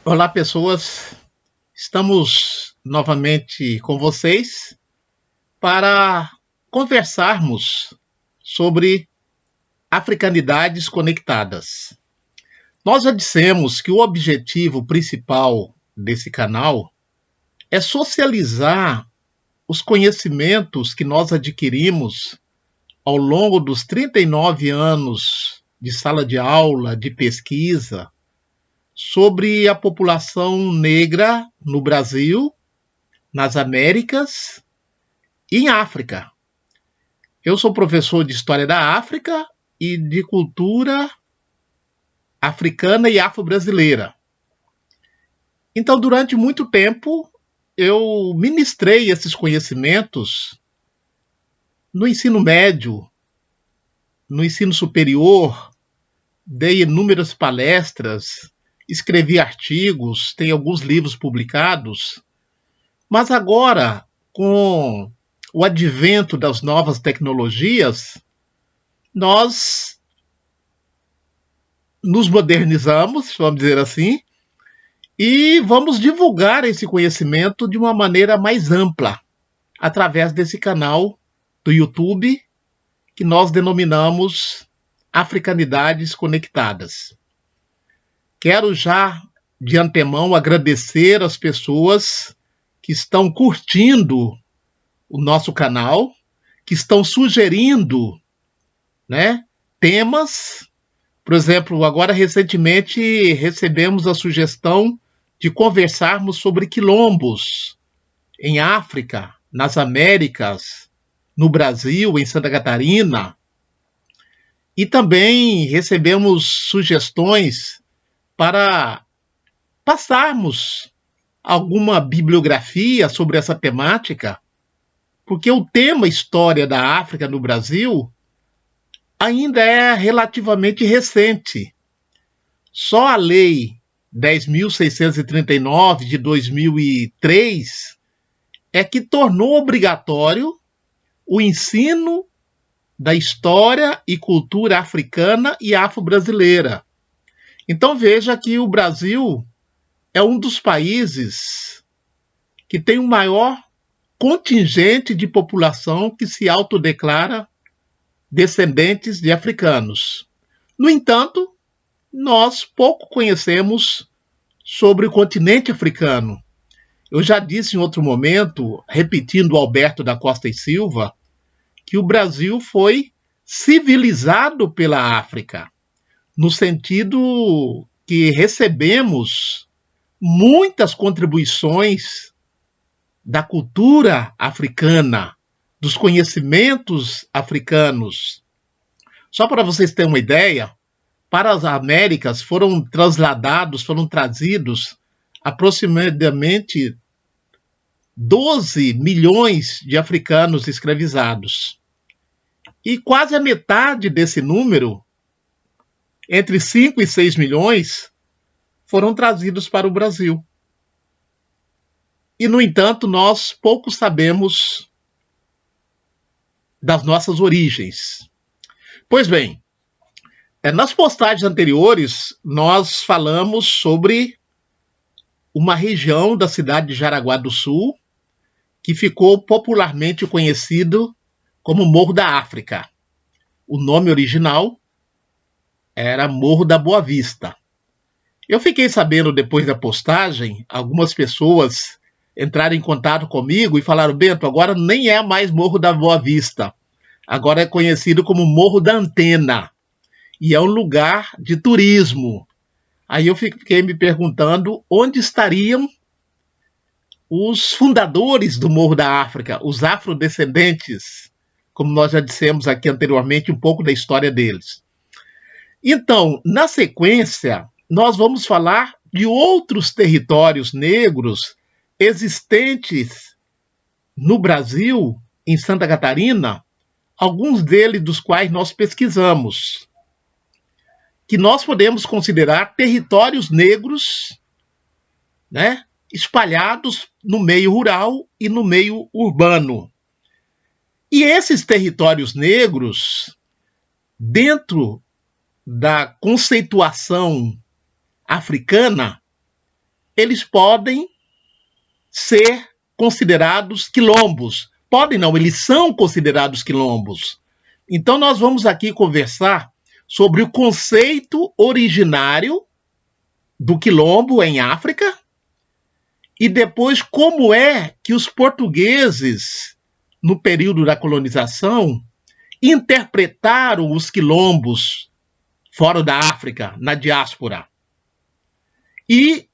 Olá, pessoas. Estamos novamente com vocês para conversarmos sobre africanidades conectadas. Nós já dissemos que o objetivo principal desse canal é socializar os conhecimentos que nós adquirimos ao longo dos 39 anos de sala de aula, de pesquisa, sobre a população negra no Brasil, nas Américas e em África. Eu sou professor de História da África e de Cultura Africana e Afro-Brasileira. Então, durante muito tempo, eu ministrei esses conhecimentos no ensino médio, no ensino superior, dei inúmeras palestras, escrevi artigos, tenho alguns livros publicados, mas agora, com o advento das novas tecnologias, nós nos modernizamos, vamos dizer assim, e vamos divulgar esse conhecimento de uma maneira mais ampla, através desse canal do YouTube, que nós denominamos Africanidades Conectadas. Quero já, de antemão, agradecer as pessoas que estão curtindo o nosso canal, que estão sugerindo, né, temas. Por exemplo, agora recentemente recebemos a sugestão de conversarmos sobre quilombos em África, nas Américas, no Brasil, em Santa Catarina. E também recebemos sugestões para passarmos alguma bibliografia sobre essa temática, porque o tema História da África no Brasil ainda é relativamente recente. Só a Lei 10.639 de 2003 é que tornou obrigatório o ensino da história e cultura africana e afro-brasileira. Então veja que o Brasil é um dos países que tem o maior contingente de população que se autodeclara descendentes de africanos. No entanto, nós pouco conhecemos sobre o continente africano. Eu já disse em outro momento, repetindo Alberto da Costa e Silva, que o Brasil foi civilizado pela África, no sentido que recebemos muitas contribuições da cultura africana, dos conhecimentos africanos. Só para vocês terem uma ideia, para as Américas foram trazidos aproximadamente 12 milhões de africanos escravizados. E quase a metade desse número, entre 5 e 6 milhões, foram trazidos para o Brasil. E, no entanto, nós pouco sabemos das nossas origens. Pois bem, nas postagens anteriores, nós falamos sobre uma região da cidade de Jaraguá do Sul, que ficou popularmente conhecido como Morro da África. O nome original era Morro da Boa Vista. Eu fiquei sabendo depois da postagem, algumas pessoas entraram em contato comigo e falaram: Bento, agora nem é mais Morro da Boa Vista, agora é conhecido como Morro da Antena, e é um lugar de turismo. Aí eu fiquei me perguntando onde estariam os fundadores do Morro da África, os afrodescendentes, como nós já dissemos aqui anteriormente, um pouco da história deles. Então, na sequência, nós vamos falar de outros territórios negros existentes no Brasil, em Santa Catarina, alguns deles dos quais nós pesquisamos, que nós podemos considerar territórios negros, né, espalhados no meio rural e no meio urbano. E esses territórios negros, dentro da conceituação africana, eles podem ser considerados quilombos. Podem não, eles são considerados quilombos. Então nós vamos aqui conversar sobre o conceito originário do quilombo em África e depois como é que os portugueses, no período da colonização, interpretaram os quilombos fora da África, na diáspora. E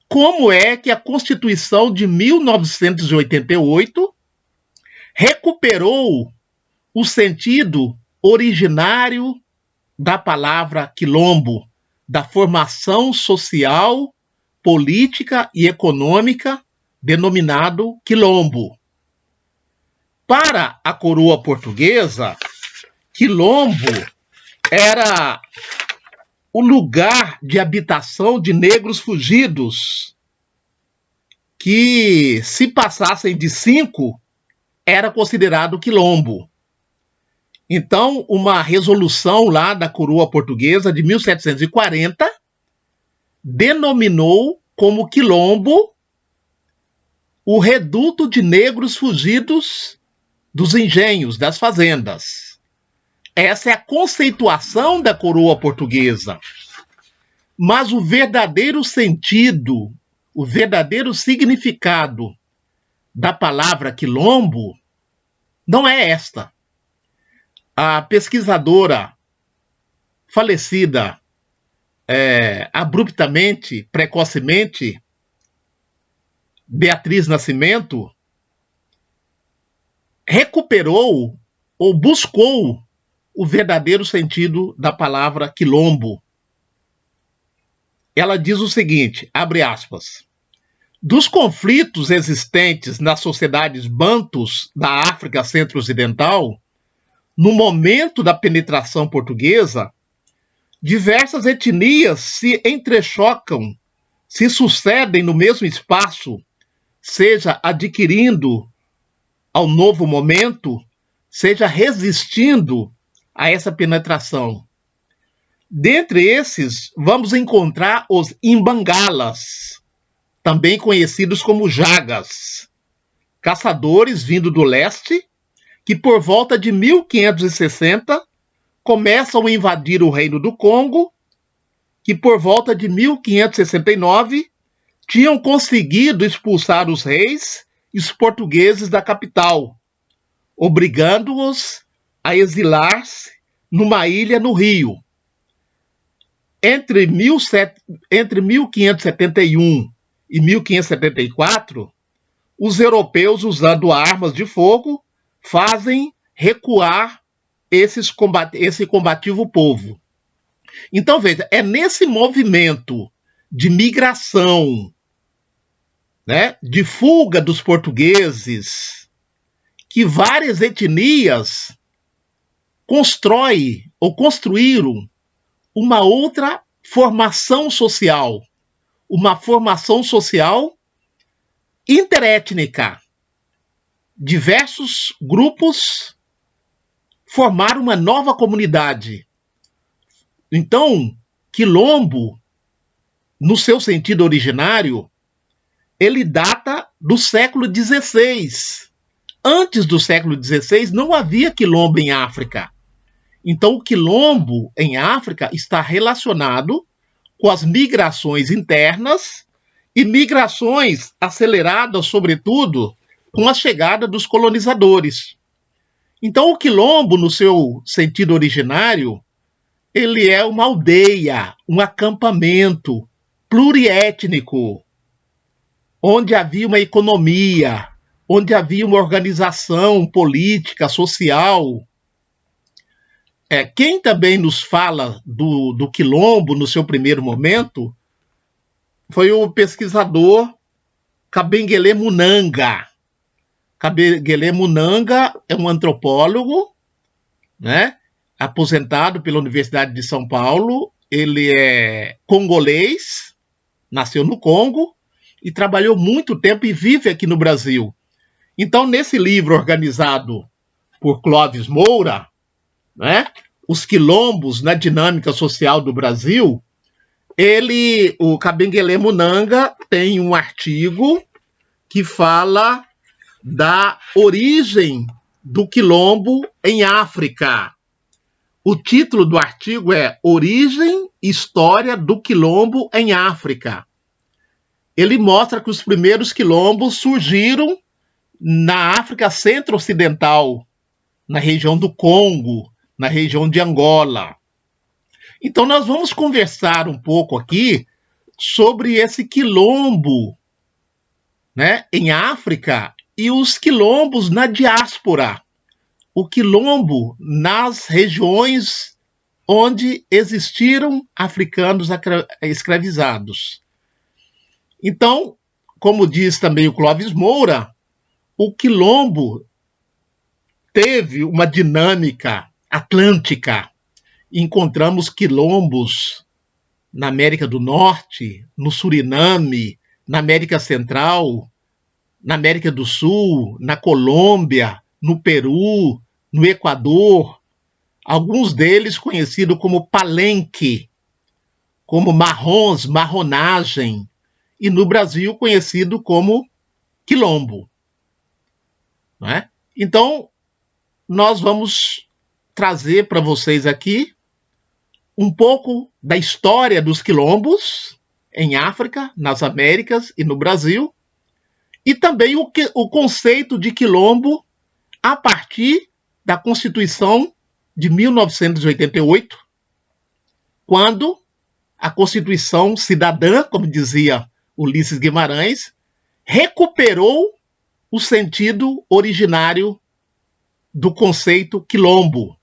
como é que a Constituição de 1988 recuperou o sentido originário da palavra quilombo, da formação social, política e econômica denominado quilombo. Para a coroa portuguesa, quilombo era o lugar de habitação de negros fugidos, que se passassem de 5, era considerado quilombo. Então, uma resolução lá da coroa portuguesa de 1740 denominou como quilombo o reduto de negros fugidos dos engenhos, das fazendas. Essa é a conceituação da coroa portuguesa. Mas o verdadeiro sentido, o verdadeiro significado da palavra quilombo não é esta. A pesquisadora falecida abruptamente, precocemente, Beatriz Nascimento, recuperou ou buscou o verdadeiro sentido da palavra quilombo. Ela diz o seguinte, abre aspas, dos conflitos existentes nas sociedades bantus da África Centro-Ocidental, no momento da penetração portuguesa, diversas etnias se entrechocam, se sucedem no mesmo espaço, seja adquirindo ao novo momento, seja resistindo a essa penetração. Dentre esses, vamos encontrar os imbangalas, também conhecidos como jagas, caçadores vindo do leste, que por volta de 1560 começam a invadir o Reino do Congo, que por volta de 1569 tinham conseguido expulsar os reis e os portugueses da capital, obrigando-os a exilar-se numa ilha no Rio. Entre 1571 e 1574, os europeus, usando armas de fogo, fazem recuar esse combativo povo. Então, veja, é nesse movimento de migração, né, de fuga dos portugueses, que várias etnias construíram uma outra formação social, uma formação social interétnica. Diversos grupos formaram uma nova comunidade. Então, quilombo, no seu sentido originário, ele data do século XVI. Antes do século XVI, não havia quilombo em África. Então, o quilombo em África está relacionado com as migrações internas e migrações aceleradas, sobretudo, com a chegada dos colonizadores. Então, o quilombo, no seu sentido originário, ele é uma aldeia, um acampamento pluriétnico, onde havia uma economia, onde havia uma organização política, social. Quem também nos fala do quilombo no seu primeiro momento foi o pesquisador Kabengele Munanga. Kabengele Munanga é um antropólogo, né, aposentado pela Universidade de São Paulo. Ele é congolês, nasceu no Congo e trabalhou muito tempo e vive aqui no Brasil. Então, nesse livro organizado por Clóvis Moura, né, Os Quilombos na Dinâmica Social do Brasil, o Kabengele Munanga tem um artigo que fala da origem do quilombo em África. O título do artigo é Origem e História do Quilombo em África. Ele mostra que os primeiros quilombos surgiram na África Centro-Ocidental, na região do Congo, na região de Angola. Então nós vamos conversar um pouco aqui sobre esse quilombo, né, em África e os quilombos na diáspora. O quilombo nas regiões onde existiram africanos escravizados. Então, como diz também o Clóvis Moura, o quilombo teve uma dinâmica atlântica. Encontramos quilombos na América do Norte, no Suriname, na América Central, na América do Sul, na Colômbia, no Peru, no Equador, alguns deles conhecidos como palenque, como marrons, marronagem, e no Brasil conhecido como quilombo. Não é? Então, nós vamos trazer para vocês aqui um pouco da história dos quilombos em África, nas Américas e no Brasil, e também o conceito de quilombo a partir da Constituição de 1988, quando a Constituição Cidadã, como dizia Ulisses Guimarães, recuperou o sentido originário do conceito quilombo.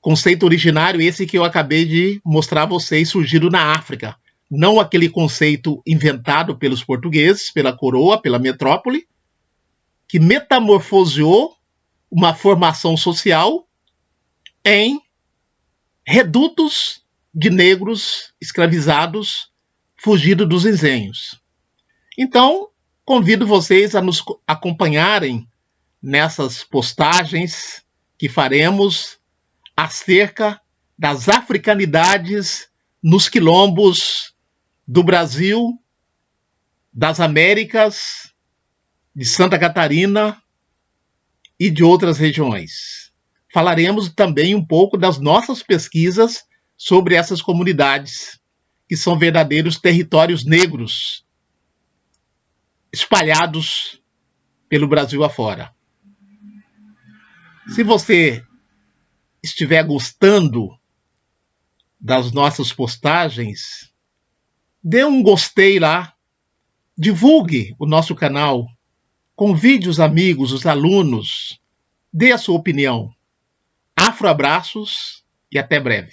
Conceito originário esse que eu acabei de mostrar a vocês, surgido na África. Não aquele conceito inventado pelos portugueses, pela coroa, pela metrópole, que metamorfoseou uma formação social em redutos de negros escravizados fugidos dos engenhos. Então, convido vocês a nos acompanharem nessas postagens que faremos acerca das africanidades nos quilombos do Brasil, das Américas, de Santa Catarina e de outras regiões. Falaremos também um pouco das nossas pesquisas sobre essas comunidades, que são verdadeiros territórios negros, espalhados pelo Brasil afora. Se você estiver gostando das nossas postagens, dê um gostei lá, divulgue o nosso canal, convide os amigos, os alunos, dê a sua opinião. Afroabraços e até breve.